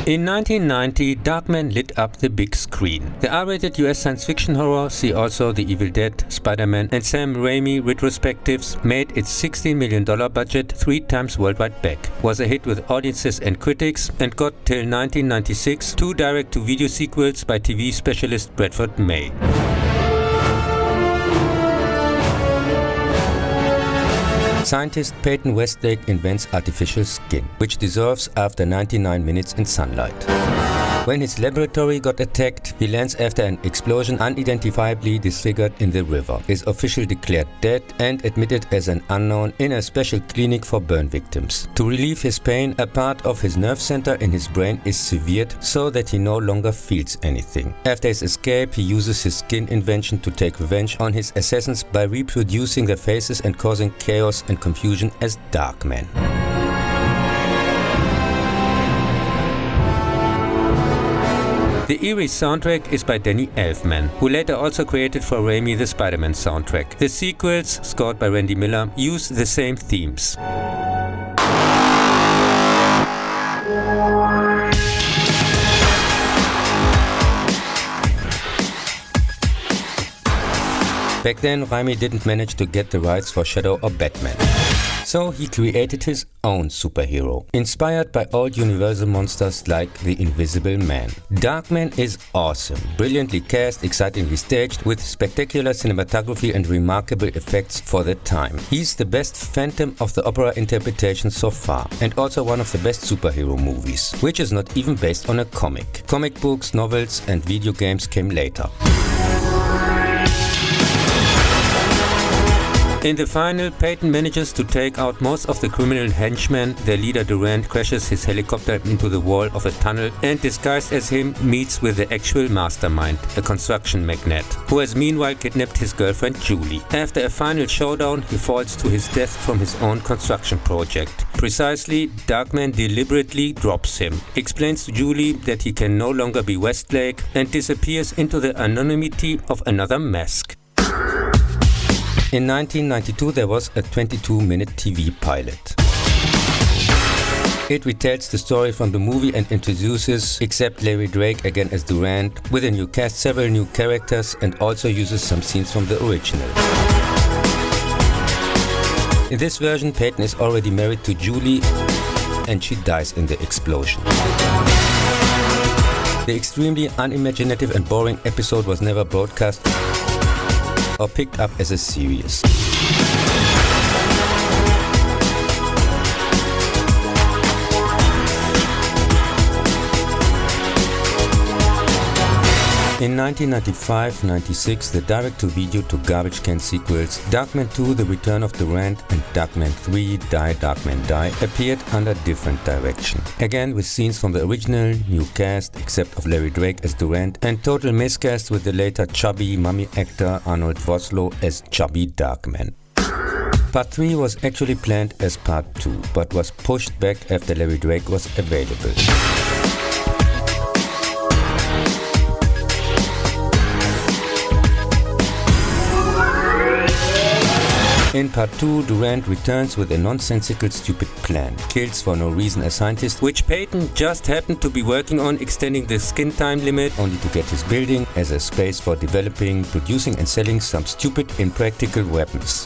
In 1990, Darkman lit up the big screen. The R-rated US science fiction horror, see also The Evil Dead, Spider-Man and Sam Raimi retrospectives, made its $16 million budget 3 times worldwide back, was a hit with audiences and critics, and got till 1996 2 direct-to-video sequels by TV specialist Bradford May. Scientist Peyton Westlake invents artificial skin, which dissolves after 99 minutes in sunlight. When his laboratory got attacked, he lands after an explosion unidentifiably disfigured in the river, is officially declared dead and admitted as an unknown in a special clinic for burn victims. To relieve his pain, a part of his nerve center in his brain is severed so that he no longer feels anything. After his escape, he uses his skin invention to take revenge on his assassins by reproducing their faces and causing chaos and confusion as Darkman. The eerie soundtrack is by Danny Elfman, who later also created for Raimi the Spider-Man soundtrack. The sequels, scored by Randy Miller, use the same themes. Back then, Raimi didn't manage to get the rights for Shadow or Batman. So he created his own superhero, inspired by old Universal monsters like the Invisible Man. Darkman is awesome, brilliantly cast, excitingly staged, with spectacular cinematography and remarkable effects for the time. He's the best Phantom of the Opera interpretation so far, and also one of the best superhero movies, which is not even based on a comic. Comic books, novels and video games came later. In the final, Peyton manages to take out most of the criminal henchmen. Their leader Durant crashes his helicopter into the wall of a tunnel and, disguised as him, meets with the actual mastermind, a construction magnate, who has meanwhile kidnapped his girlfriend Julie. After a final showdown, he falls to his death from his own construction project. Precisely, Darkman deliberately drops him, explains to Julie that he can no longer be Westlake, and disappears into the anonymity of another mask. In 1992 there was a 22-minute TV pilot. It retells the story from the movie and introduces, except Larry Drake again as Durant, with a new cast, several new characters, and also uses some scenes from the original. In this version, Peyton is already married to Julie and she dies in the explosion. The extremely unimaginative and boring episode was never broadcast or picked up as a series. In 1995-96, the direct-to-video to garbage can sequels Darkman 2 The Return of Durant and Darkman 3 Die Darkman Die appeared under different direction. Again with scenes from the original, new cast except of Larry Drake as Durant, and total miscast with the later chubby mummy actor Arnold Vosloo as chubby Darkman. Part 3 was actually planned as Part 2, but was pushed back after Larry Drake was available. In Part 2, Durant returns with a nonsensical stupid plan, kills for no reason a scientist, which Peyton just happened to be working on extending the skin time limit, only to get his building as a space for developing, producing and selling some stupid impractical weapons.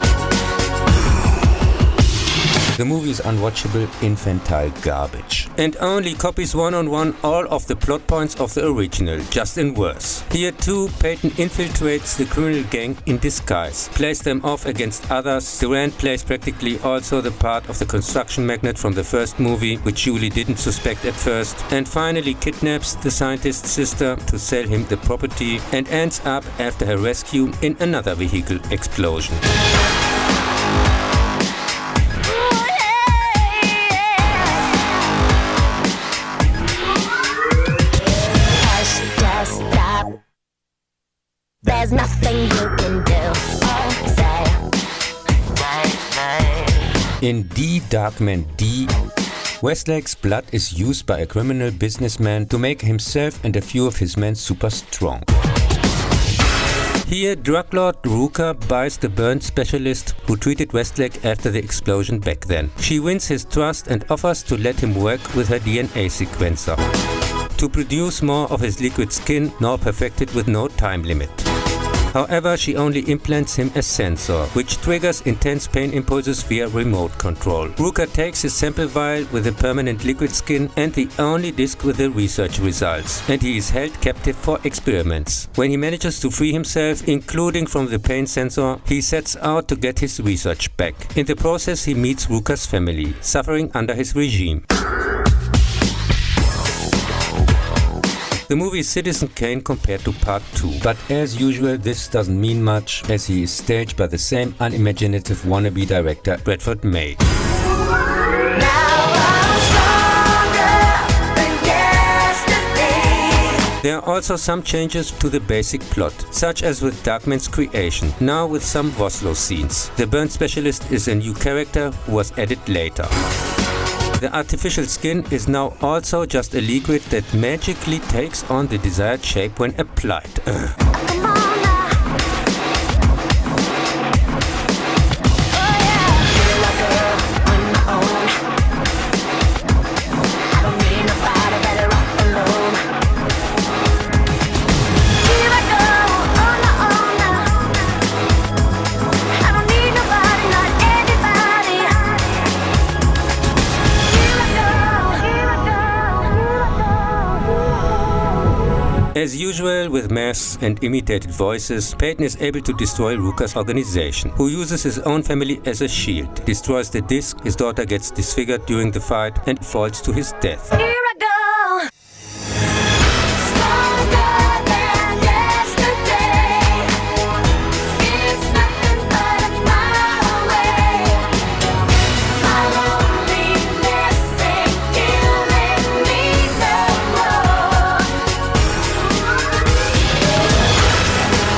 The movie is unwatchable, infantile garbage, and only copies one-on-one all of the plot points of the original, just in worse. Here too, Peyton infiltrates the criminal gang in disguise, plays them off against others. Durant plays practically also the part of the construction magnate from the first movie, which Julie didn't suspect at first, and finally kidnaps the scientist's sister to sell him the property, and ends up, after her rescue, in another vehicle explosion. There's nothing you can do or say. In D Darkman D, Westlake's blood is used by a criminal businessman to make himself and a few of his men super strong. Here, drug lord Ruka buys the burn specialist who treated Westlake after the explosion back then. She wins his trust and offers to let him work with her DNA sequencer. to produce more of his liquid skin, now perfected with no time limit. However, she only implants him a sensor, which triggers intense pain impulses via remote control. Ruka takes his sample vial with the permanent liquid skin and the only disc with the research results, and he is held captive for experiments. When he manages to free himself, including from the pain sensor, he sets out to get his research back. In the process, he meets Ruka's family, suffering under his regime. The movie is Citizen Kane compared to Part 2, but as usual this doesn't mean much, as he is staged by the same unimaginative wannabe director Bradford May. There are also some changes to the basic plot, such as with Darkman's creation, now with some Voslo scenes. The burn specialist is a new character who was added later. The artificial skin is now also just a liquid that magically takes on the desired shape when applied. As usual with masks and imitated voices, Peyton is able to destroy Ruka's organization, who uses his own family as a shield, destroys the disc, his daughter gets disfigured during the fight and falls to his death. Here I go. Stronger than yesterday. It's nothing but a mile away. My loneliness ain't killing me no more.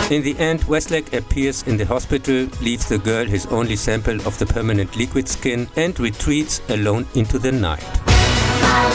In the end, Westlake appears in the hospital, leaves the girl his only sample of the permanent liquid skin, and retreats alone into the night. My